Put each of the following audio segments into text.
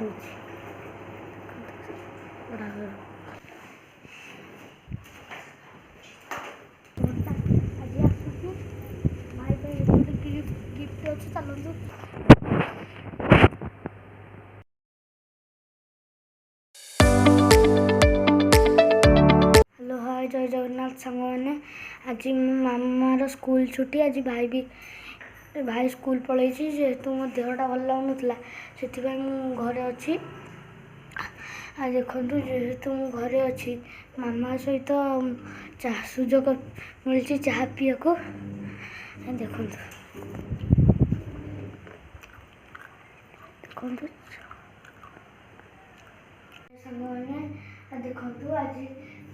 ଥଉଛି ଆଜି ଆସୁଛି ଭାଇ ପାଇଁ ଗୋଟେ ଗିଫ୍ଟ ଅଛି ଚାଲନ୍ତୁ। ହ୍ୟାଲୋ ହାय ଜୟ ଜଗନ୍ନାଥ ସାଙ୍ଗମାନେ। ଆଜି ମୋ ମାମାର ସ୍କୁଲ ଛୁଟି। ଆଜି ଭାଇ ସ୍କୁଲ ପଳେଇଛି ଯେହେତୁ ମୋ ଦେହଟା ଭଲ ଲାଗୁନଥିଲା ସେଥିପାଇଁ ମୁଁ ଘରେ ଅଛି। ଦେଖନ୍ତୁ ଯେହେତୁ ମୁଁ ଘରେ ଅଛି ମାମା ସହିତ ସୁଯୋଗ ମିଳିଛି ଚାହା ପିଇବାକୁ। ଦେଖନ୍ତୁ ସାଙ୍ଗମାନେ ଦେଖନ୍ତୁ ଆଜି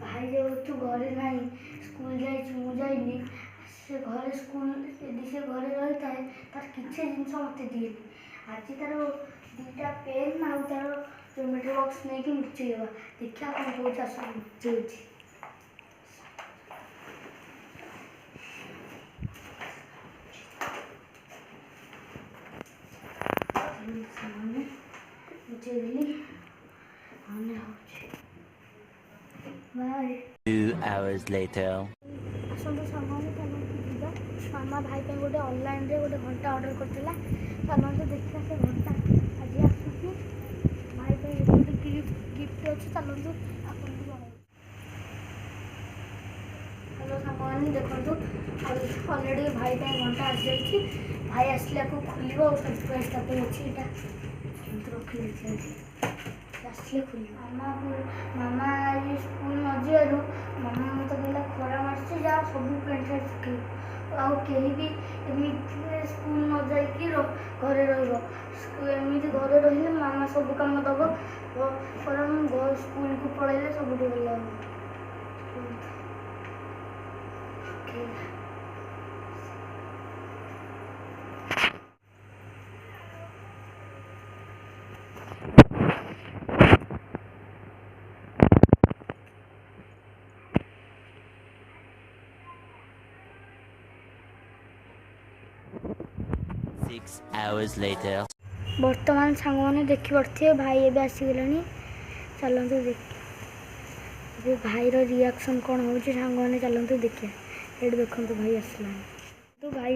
ଭାଇ ଯେହେତୁ ଘରେ ନାହିଁ ସ୍କୁଲ ଯାଇଛି ମୁଁ ଯାଇନି ସେ ଘରେ ଯଦି ସେ ଘରେ ରହିଥାଏ ତାର କିଛି ଜିନିଷ ମୋତେ ଦିଏନି। ଆଜି ତାର ଦୁଇଟା ପେନ୍ ଆଉ ତାର ଜୋମେଟ୍ରି ବକ୍ସ ନେଇକି ଲୁଚେଇଦେବା। ଦେଖିବା କ'ଣ କହୁଛି ଆସ ଲୁଚେଉଛି। ସେମାନେ ଲୁଚେଇଦେଲି। Bye. 2 hours later. ଆସନ୍ତୁ ସାଙ୍ଗମାନେ ଚାଲନ୍ତୁ ଯିବା। ମାମା ଭାଇ ପାଇଁ ଗୋଟେ ଅନଲାଇନ୍ରେ ଗୋଟେ ଘଣ୍ଟା ଅର୍ଡ଼ର କରିଥିଲା। ଚାଲନ୍ତୁ ଦେଖିବା ସେ ଘଣ୍ଟା ଆଜି ଆସୁଛି। ଭାଇ ପାଇଁ ଗୋଟେ ଗିଫ୍ଟ ଅଛି ଚାଲନ୍ତୁ ଆପଣଙ୍କୁ ଜଣାଇବି। ହ୍ୟାଲୋ ସାଙ୍ଗମାନେ ଦେଖନ୍ତୁ ଅଲରେଡ଼ି ଭାଇ ପାଇଁ ଘଣ୍ଟା ଆସିଯାଇଛି। ଭାଇ ଆସିଲେ ଆକୁ ଖୋଲିବ ଆଉ ସରପ୍ରାଇଜ୍ ତା ପାଇଁ ଅଛି। ଏଇଟା ରଖିଦେଇଛି ଆସିଲେ ଖୋଲିବ। ମାମା ଆଜି ସ୍କୁଲ ନ ଯିବାରୁ ମାମା ମୋତେ କହିଲା ଖରା ମାରୁଛି ଯାହା ସବୁ ପ୍ୟାଣ୍ଟ ସାର୍ଟ ଶୁଖେଇବ ଆଉ କେହି ବି ଏମିତି ସ୍କୁଲ ନ ଯାଇକି ଘରେ ରହିବ। ଏମିତି ଘରେ ରହିଲେ ମାମା ସବୁ କାମ ଦେବ ବରଂ ସ୍କୁଲକୁ ପଳେଇଲେ ସବୁଠୁ ଭଲ ହେବ। Six hours later. ବର୍ତ୍ତମାନ ସାଙ୍ଗମାନେ ଦେଖିପାରୁଥିବେ ଭାଇ ଏବେ ଆସିଗଲାଣି। ଚାଲନ୍ତୁ ଏବେ ଭାଇର ରିଆକ୍ସନ୍ କ'ଣ ହେଉଛି ସାଙ୍ଗମାନେ ଚାଲନ୍ତୁ ଦେଖିବା। ଏଇଠି ଦେଖନ୍ତୁ ଭାଇ ଆସିଲାଣି। ଭାଇ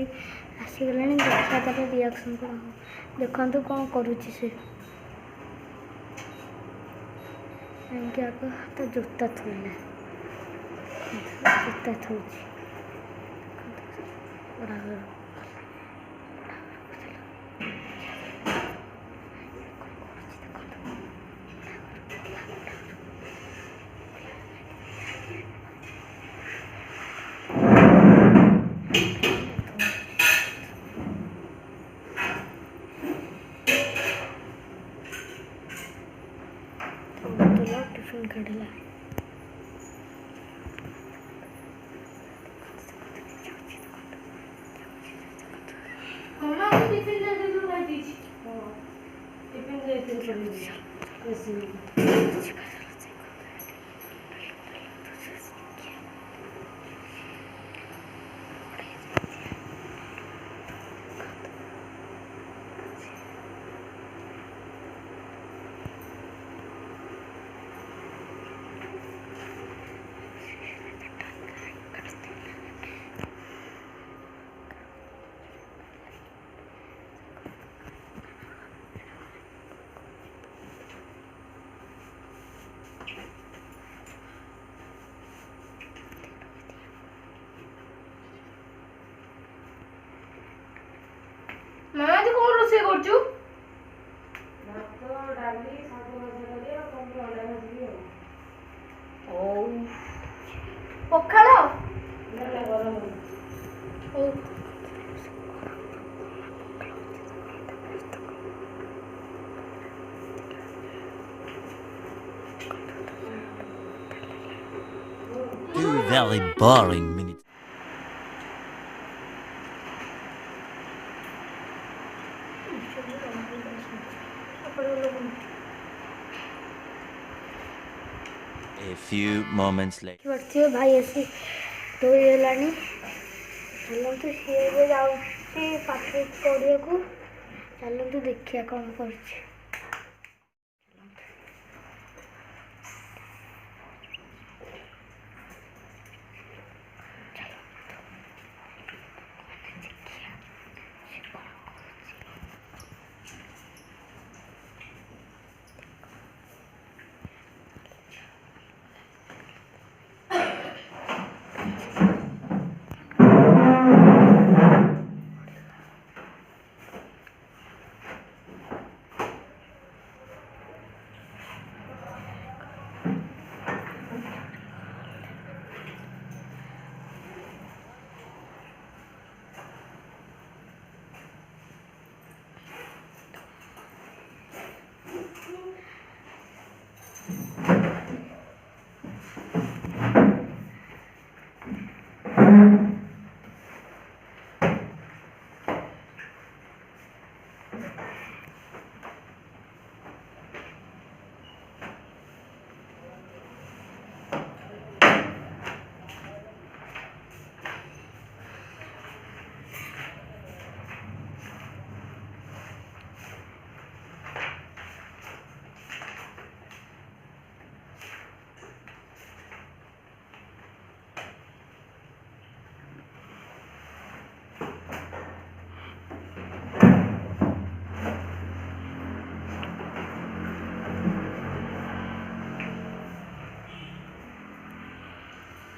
ଆସିଗଲାଣି ଦେଖିବା ତାର ରିଆକ୍ସନ୍ କ'ଣ ହେବ। ଦେଖନ୍ତୁ କ'ଣ କରୁଛି ସେ। କାହିଁକି ଆଗ ତା ଜୋତା ଥୋଇଲା ଜୋତା ଥୋଉଛି। टिफिन काढ़ला ମାମା ଆଜି କଣ ରୋଷେଇ କରୁଛୁ? ଭାତ ଡାଲି ଶାଗ ଭଜା କରି ଆଉ ଅଣ୍ଡା ଭାଜିବି ଆଉ। ହଉ ପଖାଳ ନା ଗରମ ହଉ। Two very boring minutes. A few moments later. ଦେଖିପାରୁଥିବେ ଭାଇ ଆସି ଧୋଇଗଲାଣି। ଚାଲନ୍ତୁ ସିଏ ଏବେ ଯାଉଛି ପାଠ ପଢ଼ିବାକୁ। ଚାଲନ୍ତୁ ଦେଖିବା କ'ଣ କରୁଛି।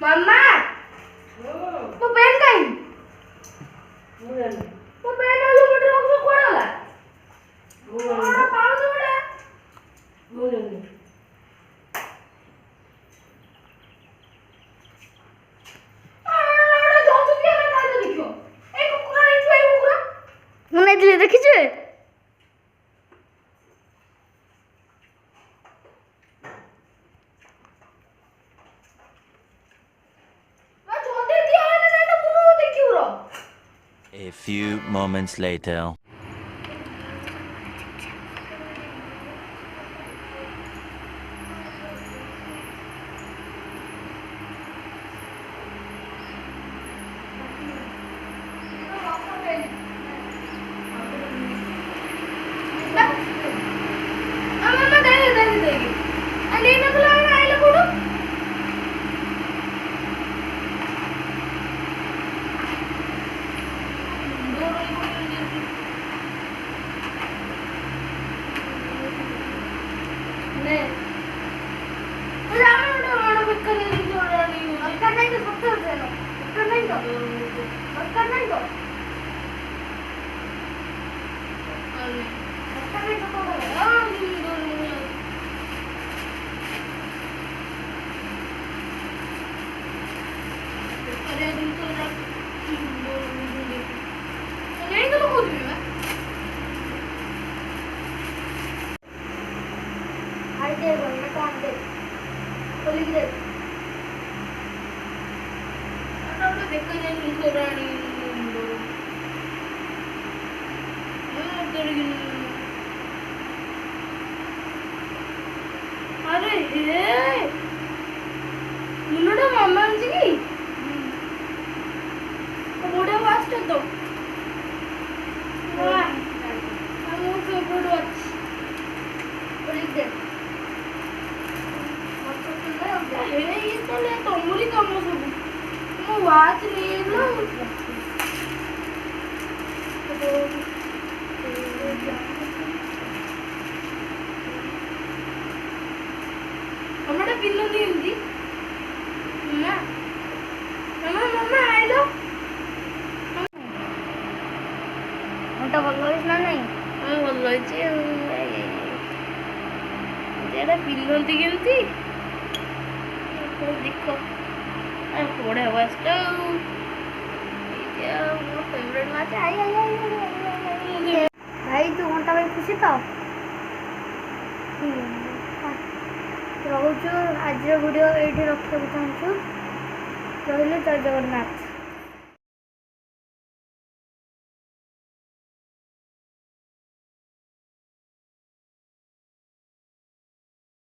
ମାମା ମୋ ପେନ୍ କାଇଁ ମୋ ପେନ୍ ଯୋଉ ଗୋଟେ ରଖୁଛ କୁଆଡେ ଗଲା କଣ ପାଉଛ ଗୋଟେ ମୁଁ ନେଇଥିଲି ଦେଖିଛୁ A few moments later. अरे हे मुन्नोटा मामा आंची की बढिया वाच तो वाह ଆମ ଫେଭରେଟ୍ ୱାଚ୍ ବୋଲିଦେ ହେଇ ତାହେଲେ ତମରି କାମ ସବୁ ମୋ ୱାଚ୍ ନେଇଗଲ हमटा पिल्लो दिंदी ना मामा मामा आइलो मोटा ଭଲ ହେଇଛି ନା ନାହିଁ ହଁ ଭଲ ହେଇଛି ଏଇଟା ପିନ୍ଧନ୍ତି କେମିତି ଦେଖ ବଢ଼ିଆ ୱାଚଟା ମୋ ଫେଭରେଟ୍ ୱାଚ୍ ଭାଇ ତୁ ଘଣ୍ଟା ପାଇଁ ଖୁସି ତ ରହୁଛୁ ଆଜିର ଭିଡ଼ିଓ ଏଇଠି ରଖିବାକୁ ଚାହୁଁଛୁ ରହିଲି ଜୟ ଜଗନ୍ନାଥ।